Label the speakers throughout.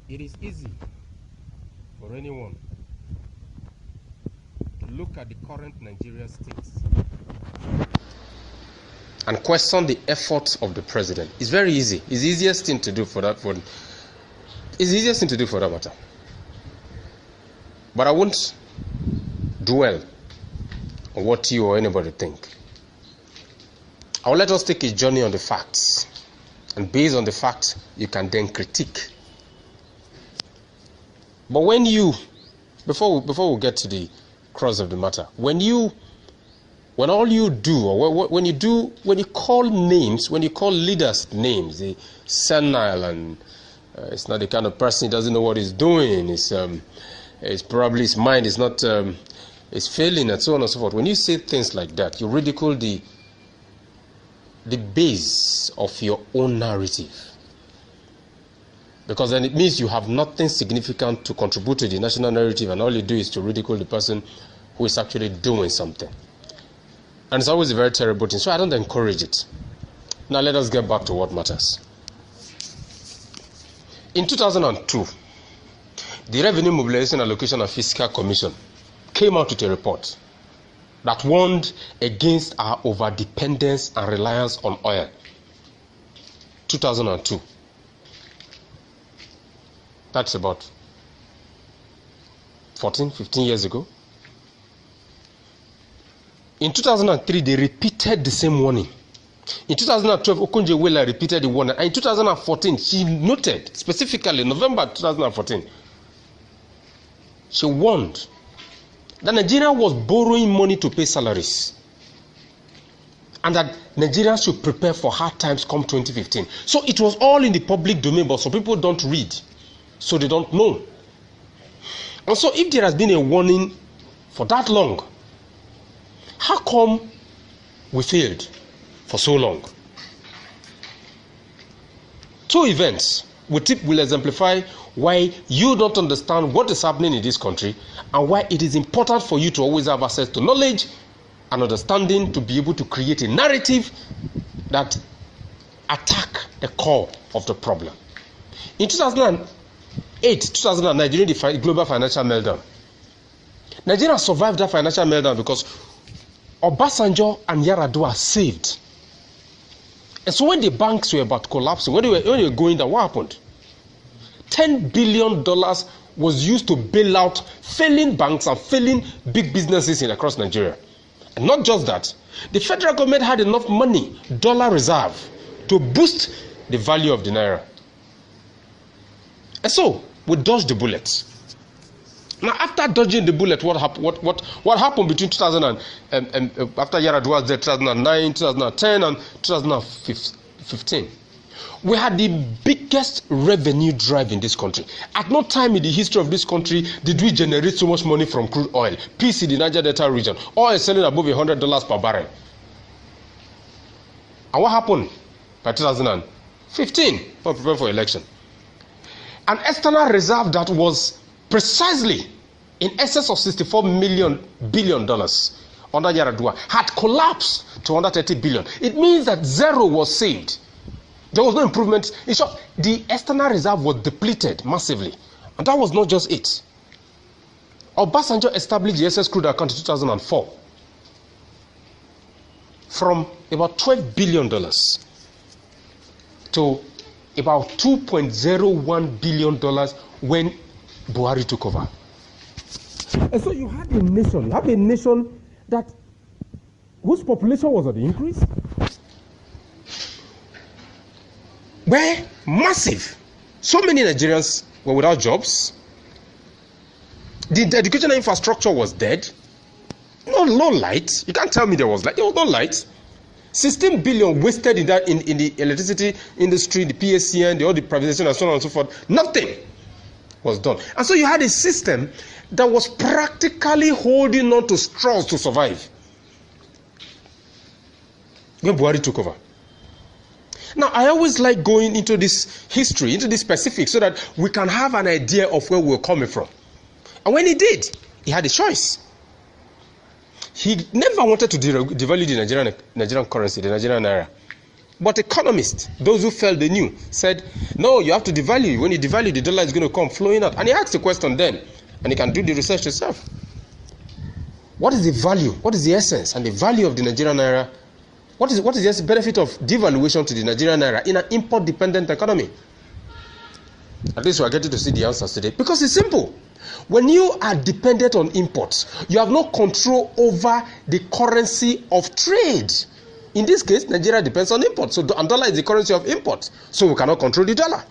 Speaker 1: It is easy for anyone to look at the current Nigeria state and question the efforts of the president. It's very easy. It's the easiest thing to do for that one. It's the easiest thing to do for that matter. But I won't dwell on what you or anybody think. I will let us take a journey on the facts. And based on the facts, you can then critique. But when you, before we get to the crux of the matter, when all you do, or when you call names, when you call leaders names, the senile, and it's not the kind of person who doesn't know what he's doing, it's probably his mind is not, is failing, and so on and so forth. When you say things like that, you ridicule the base of your own narrative. Because then it means you have nothing significant to contribute to the national narrative, and all you do is to ridicule the person who is actually doing something. And it's always a very terrible thing, so I don't encourage it. Now let us get back to what matters. In 2002, the Revenue Mobilization Allocation and Fiscal Commission came out with a report that warned against our over-dependence and reliance on oil. 2002. That's about 14, 15 years ago. In 2003, they repeated the same warning. In 2012, Okonjo-Iweala repeated the warning. And in 2014, she noted, specifically November 2014, she warned that Nigeria was borrowing money to pay salaries, and that Nigerians should prepare for hard times come 2015. So it was all in the public domain, but some people don't read, so they don't know. And so if there has been a warning for that long, how come we failed for so long? Two events will exemplify why you don't understand what is happening in this country, and why it is important for you to always have access to knowledge and understanding to be able to create a narrative that attack the core of the problem. In 2008, 2009, during the global financial meltdown, Nigeria survived that financial meltdown because Obasanjo and Yar'Adua saved. And so when the banks were about collapsing, when they were going down, what happened? $10 billion was used to bail out failing banks and failing big businesses across Nigeria. And not just that, the federal government had enough money, dollar reserve, to boost the value of the naira. And so we dodged the bullets. Now, after dodging the bullet, what happened between 2000 and after Yar'Adua's death, 2009, 2010, and 2015? We had the biggest revenue drive in this country. At no time in the history of this country did we generate so much money from crude oil. Peace in the Niger Delta region. Oil selling above $100 per barrel. And what happened by 2015? We're preparing for election. An external reserve that was precisely in excess of $64 billion under Yar'Adua had collapsed to under $30 billion. It means that zero was saved. There was no improvement. In short, the external reserve was depleted massively. And that was not just it. Obasanjo established the SS crude account in 2004 from about $12 billion to about $2.01 billion when Buhari took over. And so you had a nation that whose population was on the increase, were massive. So many Nigerians were without jobs. The educational infrastructure was dead. No light. You can't tell me there was light. There was no light. 16 billion wasted in the electricity industry, the PSCN, all the privatization and so on and so forth. Nothing was done. And so you had a system that was practically holding on to straws to survive when Buhari took over. Now, I always like going into this history, into this specifics, so that we can have an idea of where we're coming from. And when he did, he had a choice. He never wanted to devalue the Nigerian currency, the Nigerian naira. But economists, those who felt they knew, said, no, you have to devalue. When you devalue, the dollar is going to come flowing out. And he asked the question then, and he can do the research yourself. What is the value? What is the essence and the value of the Nigerian naira? What is the benefit of devaluation to the Nigerian naira in an import-dependent economy? At least we are getting to see the answers today. Because it's simple. When you are dependent on imports, you have no control over the currency of trade. In this case, Nigeria depends on imports. So, and dollar is the currency of imports. So we cannot control the dollar.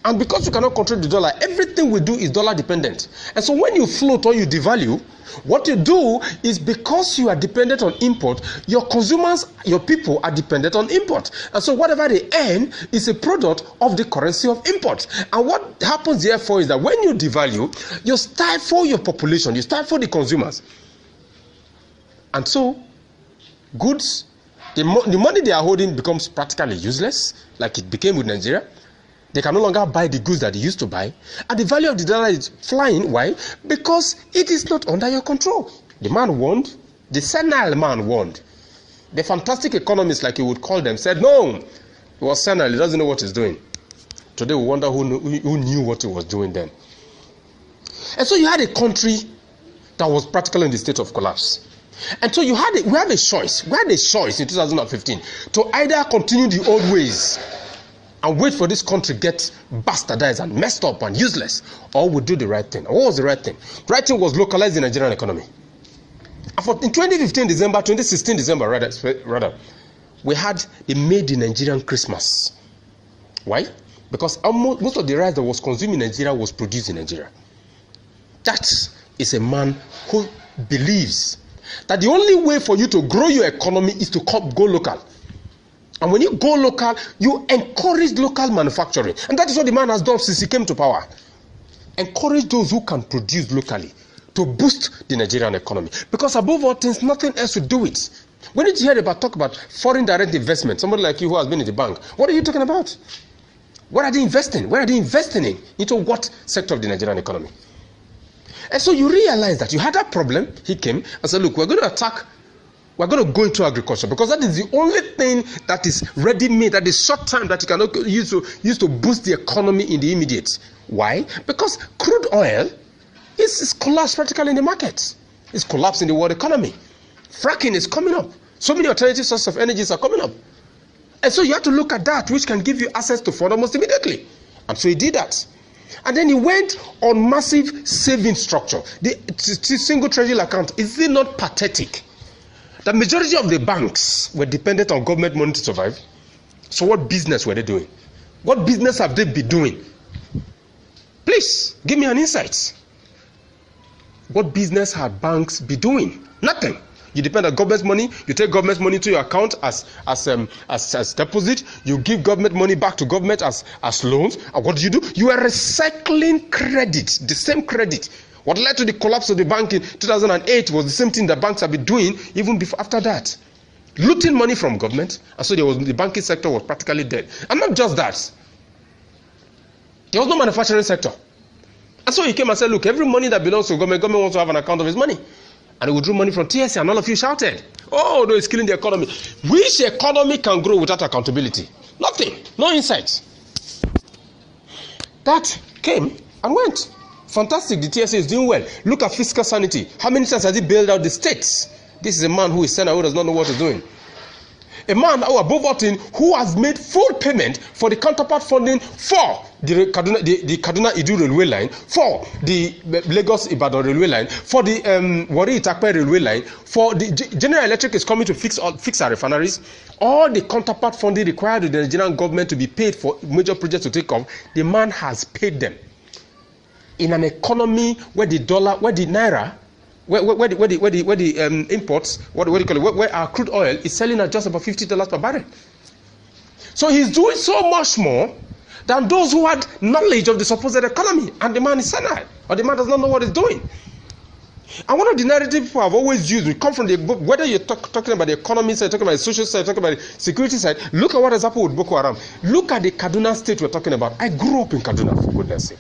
Speaker 1: And because you cannot control the dollar, everything we do is dollar dependent. And so when you float or you devalue, what you do is, because you are dependent on import, your consumers, your people are dependent on import. And so whatever they earn is a product of the currency of import. And what happens therefore is that when you devalue, you stifle your population, you stifle the consumers. And so goods, the money they are holding becomes practically useless, like it became with Nigeria. They can no longer buy the goods that they used to buy. And the value of the dollar is flying. Why? Because it is not under your control. The man warned. The senile man warned. The fantastic economists, like you would call them, said, no, he was senile. He doesn't know what he's doing. Today we wonder who knew what he was doing then. And so you had a country that was practically in the state of collapse. And so we had a choice. We had a choice in 2015 to either continue the old ways and wait for this country to get bastardized and messed up and useless, or we do the right thing. And what was the right thing? The right thing was localize the Nigerian economy. And in 2016 December, they made the Nigerian Christmas. Why? Because most of the rice that was consumed in Nigeria was produced in Nigeria. That is a man who believes that the only way for you to grow your economy is to go local. And when you go local, you encourage local manufacturing. And that is what the man has done since he came to power. Encourage those who can produce locally to boost the Nigerian economy. Because above all things, nothing else will do it. When did you hear talk about foreign direct investment? Somebody like you who has been in the bank. What are you talking about? What are they investing? Where are they investing in? Into what sector of the Nigerian economy? And so you realize that you had that problem. He came and said, look, we're going to go into agriculture, because that is the only thing that is ready-made, that is short time, that you cannot use to boost the economy in the immediate. Why? Because crude oil is collapsed practically in the market. It's collapsed in the world economy. Fracking is coming up. So many alternative sources of energies are coming up. And so you have to look at that, which can give you access to fund almost immediately. And so he did that. And then he went on massive saving structure. The single treasury account, is it not pathetic? The majority of the banks were dependent on government money to survive. So what business were they doing? What business have they been doing? Please, give me an insight. What business have banks been doing? Nothing. You depend on government money. You take government money to your account as deposit. You give government money back to government as loans. And what do? You are recycling credit, the same credit. What led to the collapse of the bank in 2008 was the same thing that banks have been doing even before, after that. Looting money from government. And so the banking sector was practically dead. And not just that. There was no manufacturing sector. And so he came and said, look, every money that belongs to government wants to have an account of his money. And he withdrew money from TSC, and all of you shouted, oh, no, it's killing the economy. Which economy can grow without accountability? Nothing. No insights. That came and went. Fantastic, the TSA is doing well. Look at fiscal sanity. How many times has he bailed out the states? This is a man who is senile, who does not know what he's doing. A man who, above all things, who has made full payment for the counterpart funding for the Kaduna Idu railway line, for the Lagos Ibadan railway line, for the Warri Itakpe railway line, for the General Electric is coming to fix our refineries. All the counterpart funding required of the Nigerian government to be paid for major projects to take off, the man has paid them. In an economy where the dollar, where the naira, where the imports, what do you call it, where our crude oil is selling at just about $50 per barrel. So he's doing so much more than those who had knowledge of the supposed economy, and the man is senile, or the man does not know what he's doing. And one of the narratives people have always used, we come from the book, whether you're talking about the economy side, talking about the social side, talking about the security side, look at what has happened with Boko Haram. Look at the Kaduna state we're talking about. I grew up in Kaduna, for goodness sake.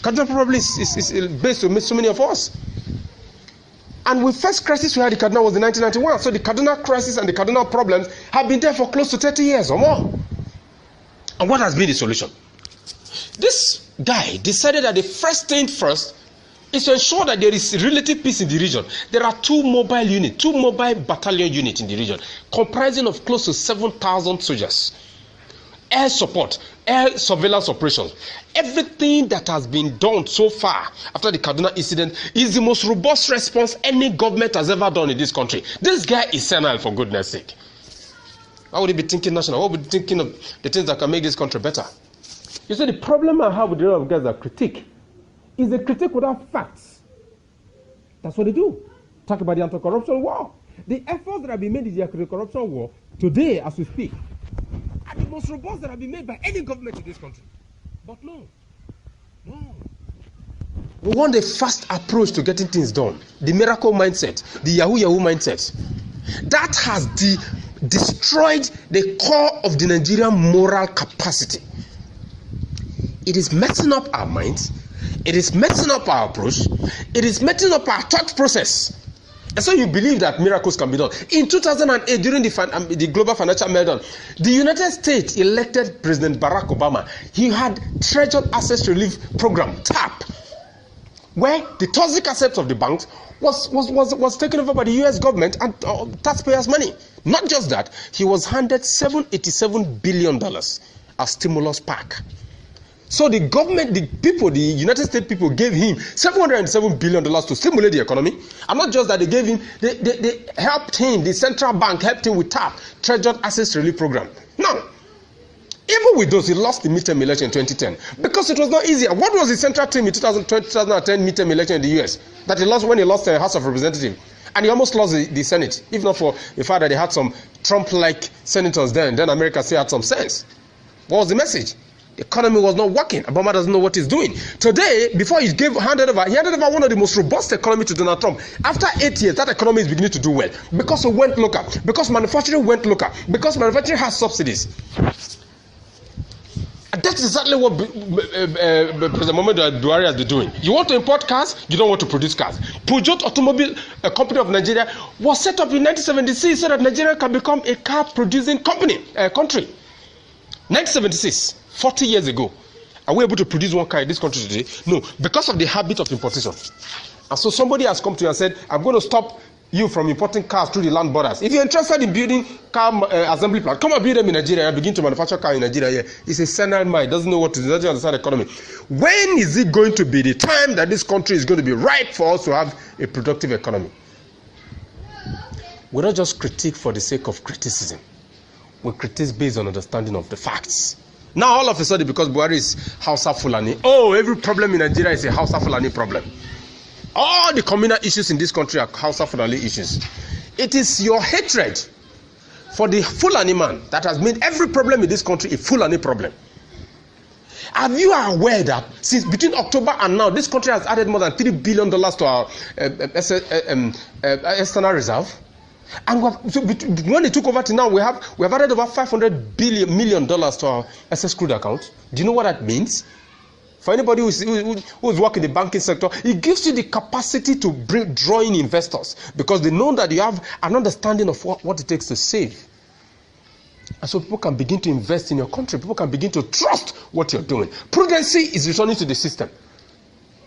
Speaker 1: Kaduna probably is based on so many of us. And the first crisis we had in Kaduna was in 1991. So the Kaduna crisis and the Kaduna problems have been there for close to 30 years or more. And what has been the solution? This guy decided that the first thing first is to ensure that there is relative peace in the region. There are two mobile battalion units in the region, comprising of close to 7,000 soldiers. Air support, air surveillance operations. Everything that has been done so far after the Kaduna incident is the most robust response any government has ever done in this country. This guy is senile, for goodness sake. Why would he be thinking national? Why would he be thinking of the things that can make this country better? You see, the problem I have with a lot of guys that critique is a critique without facts. That's what they do. Talk about the anti-corruption war. The efforts that have been made in the anti-corruption war today, as we speak, are the most robust that have been made by any government in this country. But no. We want a fast approach to getting things done. The miracle mindset, the Yahoo mindset. That has destroyed the core of the Nigerian moral capacity. It is messing up our minds. It is messing up our approach. It is messing up our thought process. And so you believe that miracles can be done. In 2008, during the global financial meltdown, the United States elected President Barack Obama. He had Treasured Assets Relief Program, TAP, where the toxic assets of the banks was taken over by the U.S. government and taxpayers' money. Not just that, he was handed $787 billion as stimulus pack. So the government, the United States people gave him $707 billion to stimulate the economy. And not just that, they helped him, the central bank helped him with TAP, Treasured Assets Relief Program. Now, even with those, he lost the midterm election in 2010 because it was not easier. What was the central team in 2010 midterm election in the US that he lost when he lost the House of Representatives? And he almost lost the Senate, if not for the fact that they had some Trump-like senators then America still had some sense. What was the message? The economy was not working. Obama doesn't know what he's doing. Today, before he handed over one of the most robust economy to Donald Trump. After 8 years, that economy is beginning to do well. Because it went local. Because manufacturing went local. Because manufacturing has subsidies. And that's exactly what President Muhammadu Buhari has been doing. You want to import cars, you don't want to produce cars. Peugeot Automobile Company of Nigeria was set up in 1976 so that Nigeria can become a car-producing country. 1976, 40 years ago. Are we able to produce one car in this country today? No, because of the habit of importation. And so somebody has come to you and said, I'm going to stop you from importing cars through the land borders. If you're interested in building car assembly plant, come and build them in Nigeria and begin to manufacture cars in Nigeria here. It's a senile mind, doesn't know what to do, doesn't understand the economy. When is it going to be the time that this country is going to be ripe for us to have a productive economy? We don't just critique for the sake of criticism. We critique based on understanding of the facts. Now all of a sudden, because Buhari is Hausa Fulani, every problem in Nigeria is a Hausa Fulani problem. All the communal issues in this country are Hausa Fulani issues. It is your hatred for the Fulani man that has made every problem in this country a Fulani problem. Are you aware that since between October and now, this country has added more than $3 billion to our external reserve? And when they took over to now, we have added over $500 million to our SS crude account. Do you know what that means? For anybody who's working in the banking sector, it gives you the capacity to draw in investors because they know that you have an understanding of what it takes to save. And so people can begin to invest in your country. People can begin to trust what you're doing. Prudency is returning to the system.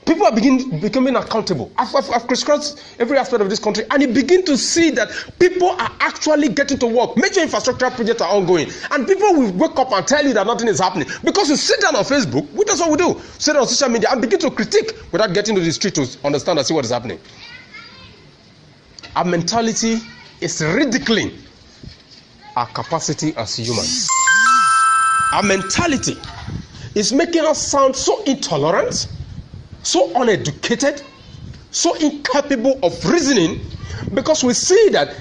Speaker 1: People are becoming accountable. I've crisscrossed every aspect of this country, and you begin to see that people are actually getting to work. Major infrastructure projects are ongoing, and people will wake up and tell you that nothing is happening because you sit down on Facebook. That's what we do. Sit down on social media and begin to critique without getting to the street to understand and see what is happening. Our mentality is ridiculing our capacity as humans. Our mentality is making us sound so intolerant, so uneducated, so incapable of reasoning, because we see that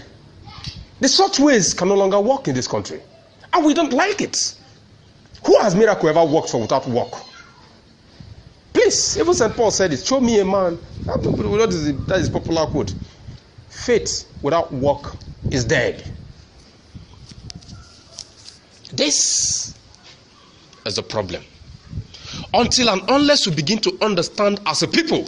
Speaker 1: the such ways can no longer work in this country. And we don't like it. Who has miracle ever worked for without work? Please, even St. Paul said it. Show me a man. That is popular quote. Faith without work is dead. This is the problem. Until and unless we begin to understand as a people